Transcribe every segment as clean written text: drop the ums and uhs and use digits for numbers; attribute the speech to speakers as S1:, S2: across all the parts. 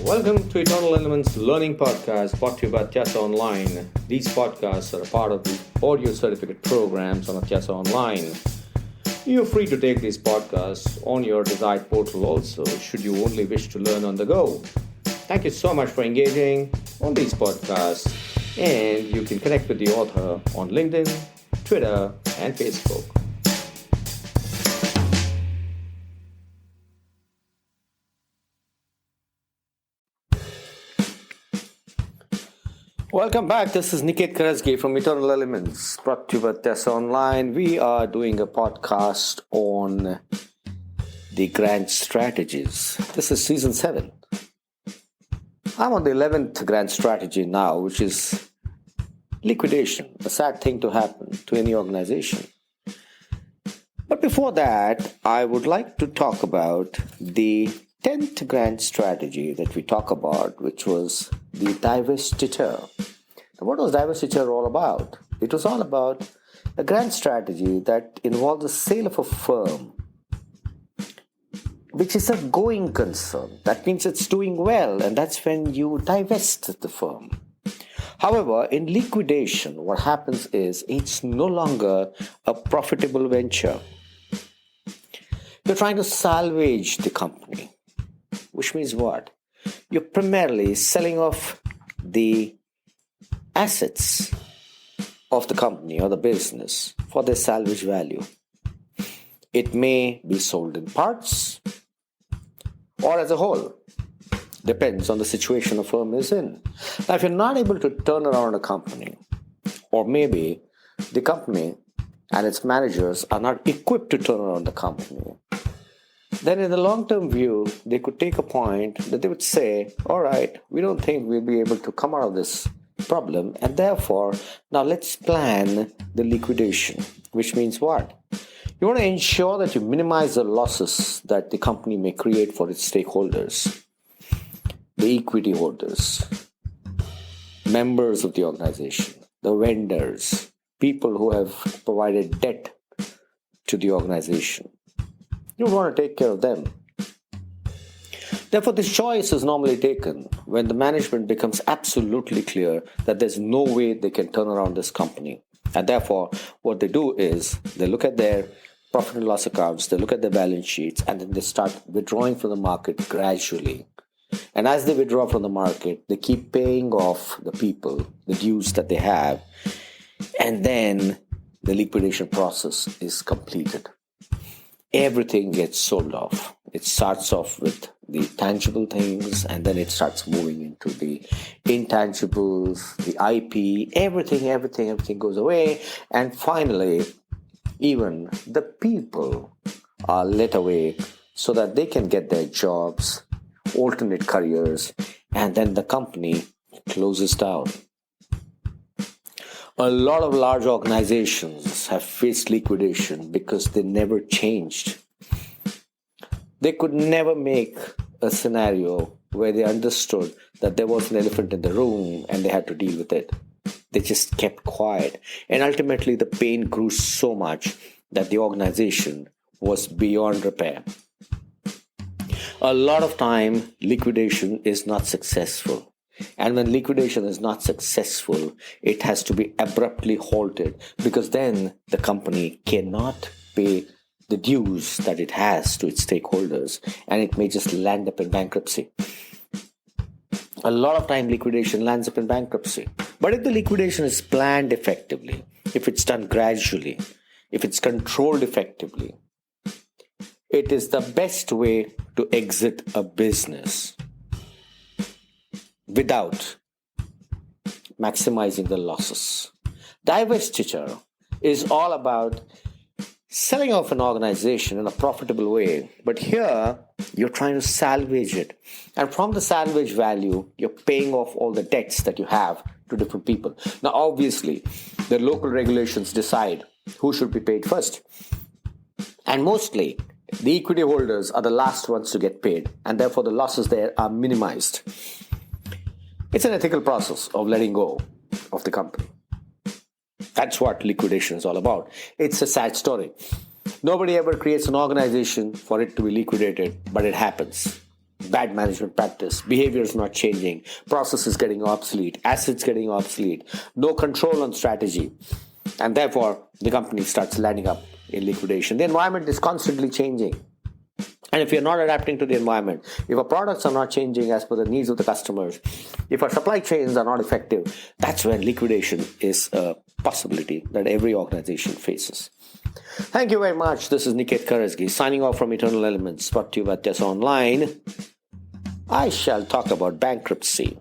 S1: Welcome to Eternal Elements Learning Podcast, brought to you by Tiasa Online. These podcasts are a part of the audio certificate programs on Tiasa Online. You're free to take these podcasts on your desired portal also, should you only wish to learn on the go. Thank you so much for engaging on these podcasts, and you can connect with the author on LinkedIn, Twitter, and Facebook. Welcome back. This is Niket Karajagi from Eternal Elements, brought to you by Tiasa Online. We are doing a podcast on the Grand Strategies. This is season 7. I'm on the 11th Grand Strategy now, which is liquidation, a sad thing to happen to any organization. But before that, I would like to talk about the 10th Grand Strategy that we talk about, which was the divestiture. Now, what was divestiture all about? It was all about a grand strategy that involved the sale of a firm, which is a going concern. That means it's doing well, and that's when you divest the firm. However, in liquidation, what happens is it's no longer a profitable venture. You're trying to salvage the company, which means what? You're primarily selling off the assets of the company or the business for their salvage value. It may be sold in parts or as a whole. Depends on the situation a firm is in. Now, if you're not able to turn around a company, or maybe the company and its managers are not equipped to turn around the company, then in the long-term view, they could take a point that they would say, all right, we don't think we'll be able to come out of this problem, and therefore, now let's plan the liquidation, which means what? You want to ensure that you minimize the losses that the company may create for its stakeholders, the equity holders, members of the organization, the vendors, people who have provided debt to the organization. You want to take care of them. Therefore, this choice is normally taken when the management becomes absolutely clear that there's no way they can turn around this company. And therefore, what they do is they look at their profit and loss accounts, they look at their balance sheets, and then they start withdrawing from the market gradually. And as they withdraw from the market, they keep paying off the people, the dues that they have, and then the liquidation process is completed. Everything gets sold off. It starts off with the tangible things, and then it starts moving into the intangibles, the IP, everything goes away. And finally, even the people are let away so that they can get their jobs, alternate careers, and then the company closes down. A lot of large organizations have faced liquidation because they never changed. They could never make a scenario where they understood that there was an elephant in the room and they had to deal with it. They just kept quiet. And ultimately, the pain grew so much that the organization was beyond repair. A lot of time, liquidation is not successful. And when liquidation is not successful, it has to be abruptly halted, because then the company cannot pay the dues that it has to its stakeholders, and it may just land up in bankruptcy. A lot of time liquidation lands up in bankruptcy. But if the liquidation is planned effectively, if it's done gradually, if it's controlled effectively, it is the best way to exit a business without maximizing the losses. Divestiture is all about selling off an organization in a profitable way, but here you're trying to salvage it. And from the salvage value, you're paying off all the debts that you have to different people. Now, obviously, the local regulations decide who should be paid first. And mostly, the equity holders are the last ones to get paid, and therefore the losses there are minimized. It's an ethical process of letting go of the company. That's what liquidation is all about. It's a sad story. Nobody ever creates an organization for it to be liquidated, but it happens. bad management practice, behavior is not changing, processes getting obsolete, assets getting obsolete, no control on strategy, and therefore the company starts landing up in liquidation. The environment is constantly changing. And if you're not adapting to the environment, if our products are not changing as per the needs of the customers, if our supply chains are not effective, that's when liquidation is a possibility that every organization faces. Thank you very much. This is Niket Karajagi signing off from Eternal Elements, brought to you by Tess Online. I shall talk about bankruptcy,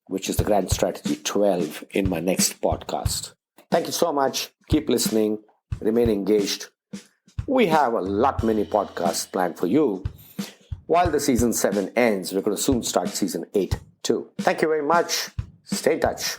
S1: which is the Grand Strategy 12, in my next podcast. Thank you so much. Keep listening. Remain engaged. We have a lot many podcasts planned for you. While the season 7 ends, we're going to soon start season 8 too. Thank you very much. Stay in touch.